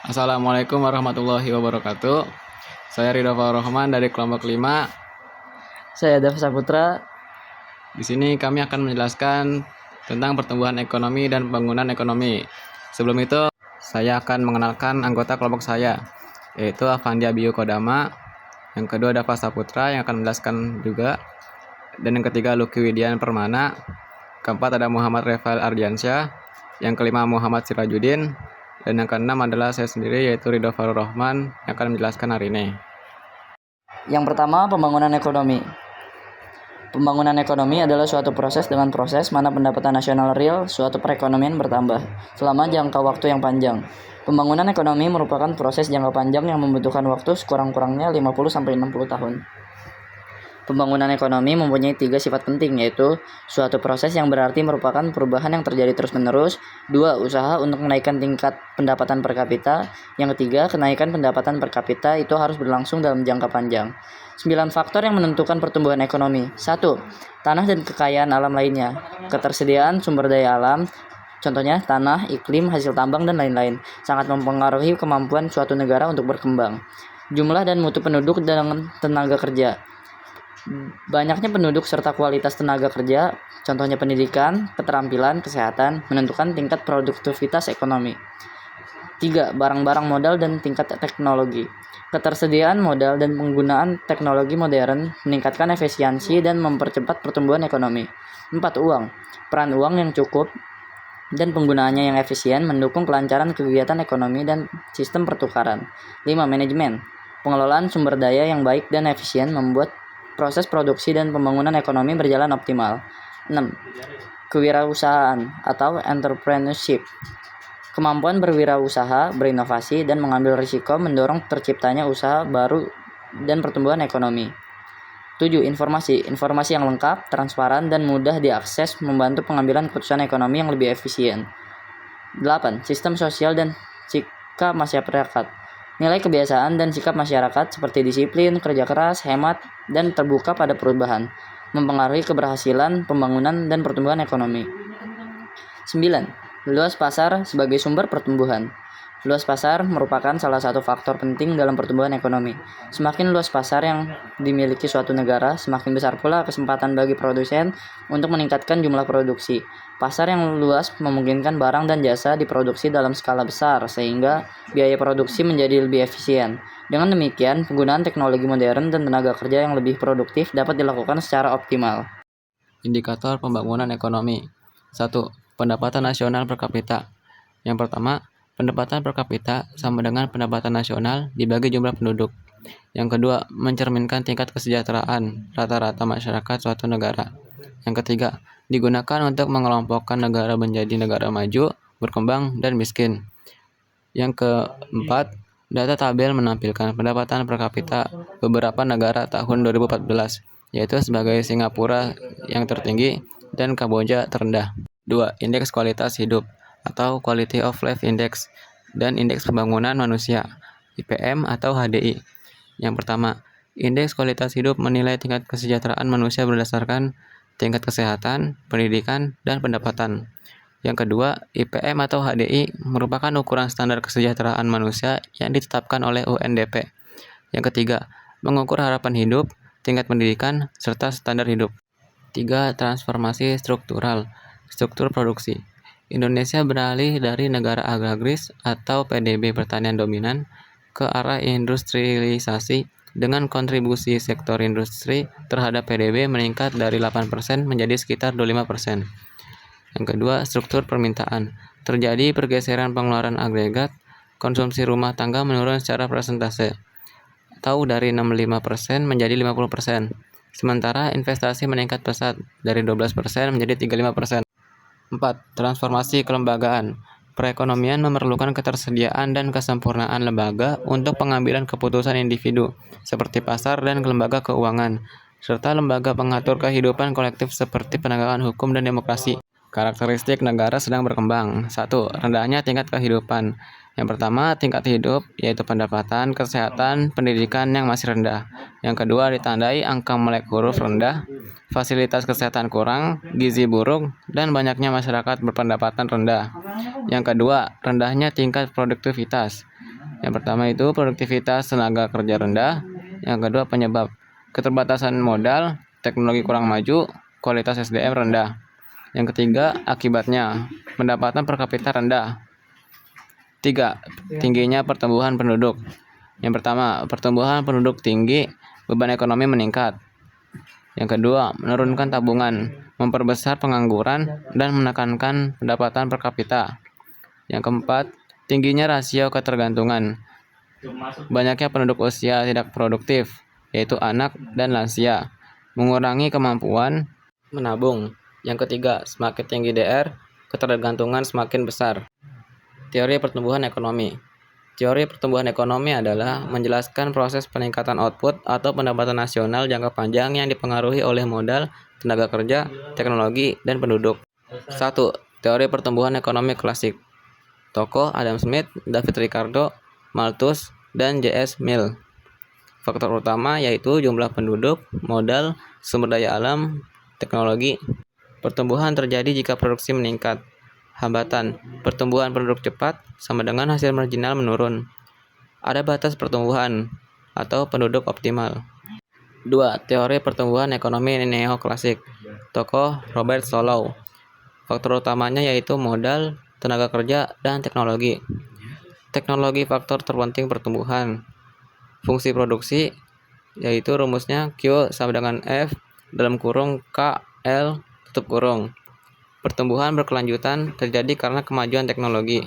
Assalamualaikum warahmatullahi wabarakatuh. Saya Ridho Rohman dari kelompok 5. Saya Dava Saputra. Di sini kami akan menjelaskan tentang pertumbuhan ekonomi dan pembangunan ekonomi. Sebelum itu, saya akan mengenalkan anggota kelompok saya, yaitu Avandia Biu Kodama. Yang kedua Dava Saputra yang akan menjelaskan juga. Dan yang ketiga Lucky Widian Permana. Keempat ada Muhammad Refael Ardiansyah. Yang kelima Muhammad Sirajuddin. Dan yang keenam adalah saya sendiri, yaitu Ridho Rohman yang akan menjelaskan hari ini. Yang pertama, pembangunan ekonomi. Pembangunan ekonomi adalah suatu proses dengan proses mana pendapatan nasional real suatu perekonomian bertambah selama jangka waktu yang panjang. Pembangunan ekonomi merupakan proses jangka panjang yang membutuhkan waktu sekurang-kurangnya 50-60 tahun. Pembangunan ekonomi mempunyai 3 sifat penting, yaitu suatu proses yang berarti merupakan perubahan yang terjadi terus-menerus. 2. Usaha untuk menaikkan tingkat pendapatan per kapita. Yang ketiga, kenaikan pendapatan per kapita itu harus berlangsung dalam jangka panjang. 9 faktor yang menentukan pertumbuhan ekonomi. 1. Tanah dan kekayaan alam lainnya. Ketersediaan sumber daya alam, contohnya tanah, iklim, hasil tambang, dan lain-lain, sangat mempengaruhi kemampuan suatu negara untuk berkembang. Jumlah dan mutu penduduk dengan tenaga kerja. Banyaknya penduduk serta kualitas tenaga kerja, contohnya pendidikan, keterampilan, kesehatan, menentukan tingkat produktivitas ekonomi. 3. Barang-barang modal dan tingkat teknologi. Ketersediaan modal dan penggunaan teknologi modern meningkatkan efisiensi dan mempercepat pertumbuhan ekonomi. 4. Uang. Peran uang yang cukup dan penggunaannya yang efisien mendukung kelancaran kegiatan ekonomi dan sistem pertukaran. 5. Manajemen. Pengelolaan sumber daya yang baik dan efisien membuat proses produksi dan pembangunan ekonomi berjalan optimal. 6. Kewirausahaan atau entrepreneurship. Kemampuan berwirausaha, berinovasi, dan mengambil risiko mendorong terciptanya usaha baru dan pertumbuhan ekonomi. 7. Informasi. Informasi yang lengkap, transparan, dan mudah diakses membantu pengambilan keputusan ekonomi yang lebih efisien. 8. Sistem sosial dan sikap masyarakat. Nilai kebiasaan dan sikap masyarakat seperti disiplin, kerja keras, hemat, dan terbuka pada perubahan mempengaruhi keberhasilan pembangunan dan pertumbuhan ekonomi. 9. Luas pasar sebagai sumber pertumbuhan. Luas pasar merupakan salah satu faktor penting dalam pertumbuhan ekonomi. Semakin luas pasar yang dimiliki suatu negara, semakin besar pula kesempatan bagi produsen untuk meningkatkan jumlah produksi. Pasar yang luas memungkinkan barang dan jasa diproduksi dalam skala besar, sehingga biaya produksi menjadi lebih efisien. Dengan demikian, penggunaan teknologi modern dan tenaga kerja yang lebih produktif dapat dilakukan secara optimal. Indikator pembangunan ekonomi. 1. Pendapatan nasional per kapita. Yang pertama, pendapatan per kapita sama dengan pendapatan nasional dibagi jumlah penduduk. Yang kedua, mencerminkan tingkat kesejahteraan rata-rata masyarakat suatu negara. Yang ketiga, digunakan untuk mengelompokkan negara menjadi negara maju, berkembang, dan miskin. Yang keempat, data tabel menampilkan pendapatan per kapita beberapa negara tahun 2014, yaitu sebagai Singapura yang tertinggi dan Kamboja terendah. 2. Indeks kualitas hidup atau Quality of Life Index dan Indeks Pembangunan Manusia (IPM) atau HDI. Yang pertama, Indeks kualitas hidup menilai tingkat kesejahteraan manusia berdasarkan tingkat kesehatan, pendidikan, dan pendapatan. Yang kedua, IPM atau HDI merupakan ukuran standar kesejahteraan manusia yang ditetapkan oleh UNDP. Yang ketiga, mengukur harapan hidup, tingkat pendidikan, serta standar hidup. 3. Transformasi struktural, struktur produksi. Indonesia beralih dari negara agraris atau PDB pertanian dominan ke arah industrialisasi dengan kontribusi sektor industri terhadap PDB meningkat dari 8% menjadi sekitar 25%. Yang kedua, struktur permintaan. Terjadi pergeseran pengeluaran agregat, konsumsi rumah tangga menurun secara persentase, atau dari 65% menjadi 50%. Sementara investasi meningkat pesat dari 12% menjadi 35%. 4. Transformasi kelembagaan. Perekonomian memerlukan ketersediaan dan kesempurnaan lembaga untuk pengambilan keputusan individu, seperti pasar dan lembaga keuangan, serta lembaga pengatur kehidupan kolektif seperti penegakan hukum dan demokrasi. Karakteristik negara sedang berkembang. 1. Rendahnya tingkat kehidupan. Yang pertama, tingkat hidup, yaitu pendapatan, kesehatan, pendidikan yang masih rendah. Yang kedua, ditandai angka melek huruf rendah, fasilitas kesehatan kurang, gizi buruk, dan banyaknya masyarakat berpendapatan rendah. Yang kedua, rendahnya tingkat produktivitas. Yang pertama itu produktivitas tenaga kerja rendah. Yang kedua penyebab keterbatasan modal, teknologi kurang maju, kualitas SDM rendah. Yang ketiga akibatnya pendapatan per kapita rendah. 3. Tingginya pertumbuhan penduduk. Yang pertama, pertumbuhan penduduk tinggi, beban ekonomi meningkat. Yang kedua, menurunkan tabungan, memperbesar pengangguran, dan menekankan pendapatan per kapita. Yang keempat, tingginya rasio ketergantungan. Banyaknya penduduk usia tidak produktif, yaitu anak dan lansia, mengurangi kemampuan menabung. Yang ketiga, semakin tinggi DR, ketergantungan semakin besar. Teori pertumbuhan ekonomi. Teori pertumbuhan ekonomi adalah menjelaskan proses peningkatan output atau pendapatan nasional jangka panjang yang dipengaruhi oleh modal, tenaga kerja, teknologi, dan penduduk. 1. Teori pertumbuhan ekonomi klasik. Tokoh Adam Smith, David Ricardo, Malthus, dan J.S. Mill. Faktor utama yaitu jumlah penduduk, modal, sumber daya alam, teknologi. Pertumbuhan terjadi jika produksi meningkat. Hambatan, pertumbuhan penduduk cepat sama dengan hasil marginal menurun. Ada batas pertumbuhan atau penduduk optimal. 2. Teori pertumbuhan ekonomi neoklasik. Tokoh Robert Solow. Faktor utamanya yaitu modal, tenaga kerja, dan teknologi. Teknologi faktor terpenting pertumbuhan. Fungsi produksi yaitu rumusnya Q sama dengan F dalam kurung K L tutup kurung. Pertumbuhan berkelanjutan terjadi karena kemajuan teknologi.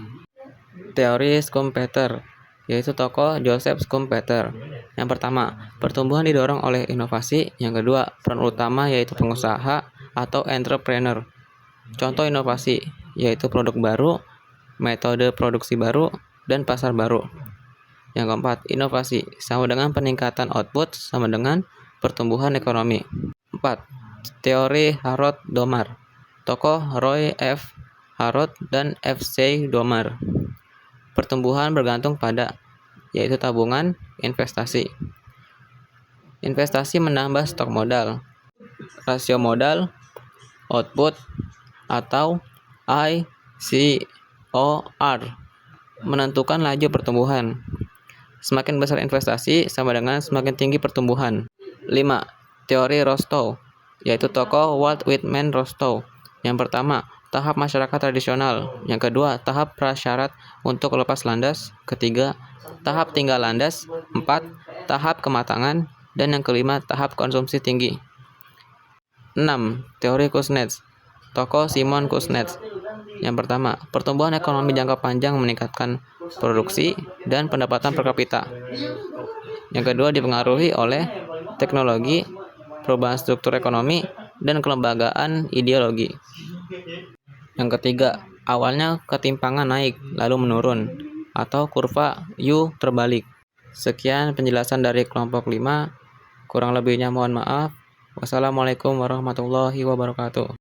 Teori Schumpeter, yaitu tokoh Joseph Schumpeter. Yang pertama, pertumbuhan didorong oleh inovasi. Yang kedua, peran utama yaitu pengusaha atau entrepreneur. Contoh inovasi yaitu produk baru, metode produksi baru, dan pasar baru. Yang keempat, inovasi sama dengan peningkatan output sama dengan pertumbuhan ekonomi. 4. Teori Harrod-Domar. Tokoh Roy F. Harrod dan F. C. Domar. Pertumbuhan bergantung pada yaitu tabungan, investasi. Investasi menambah stok modal. Rasio modal, output, atau ICOR menentukan laju pertumbuhan. Semakin besar investasi sama dengan semakin tinggi pertumbuhan. 5. Teori Rostow, yaitu tokoh Walt Whitman Rostow. Yang pertama, tahap masyarakat tradisional. Yang kedua, tahap prasyarat untuk lepas landas. Ketiga, tahap tinggal landas. 4. Tahap kematangan. Dan yang kelima, tahap konsumsi tinggi. 6. Teori Kuznets. Tokoh Simon Kuznets. Yang pertama, pertumbuhan ekonomi jangka panjang meningkatkan produksi dan pendapatan per kapita. Yang kedua, dipengaruhi oleh teknologi, perubahan struktur ekonomi, dan kelembagaan ideologi. Yang ketiga, awalnya ketimpangan naik lalu menurun atau kurva U terbalik. Sekian penjelasan dari kelompok 5. Kurang lebihnya mohon maaf. Wassalamualaikum warahmatullahi wabarakatuh.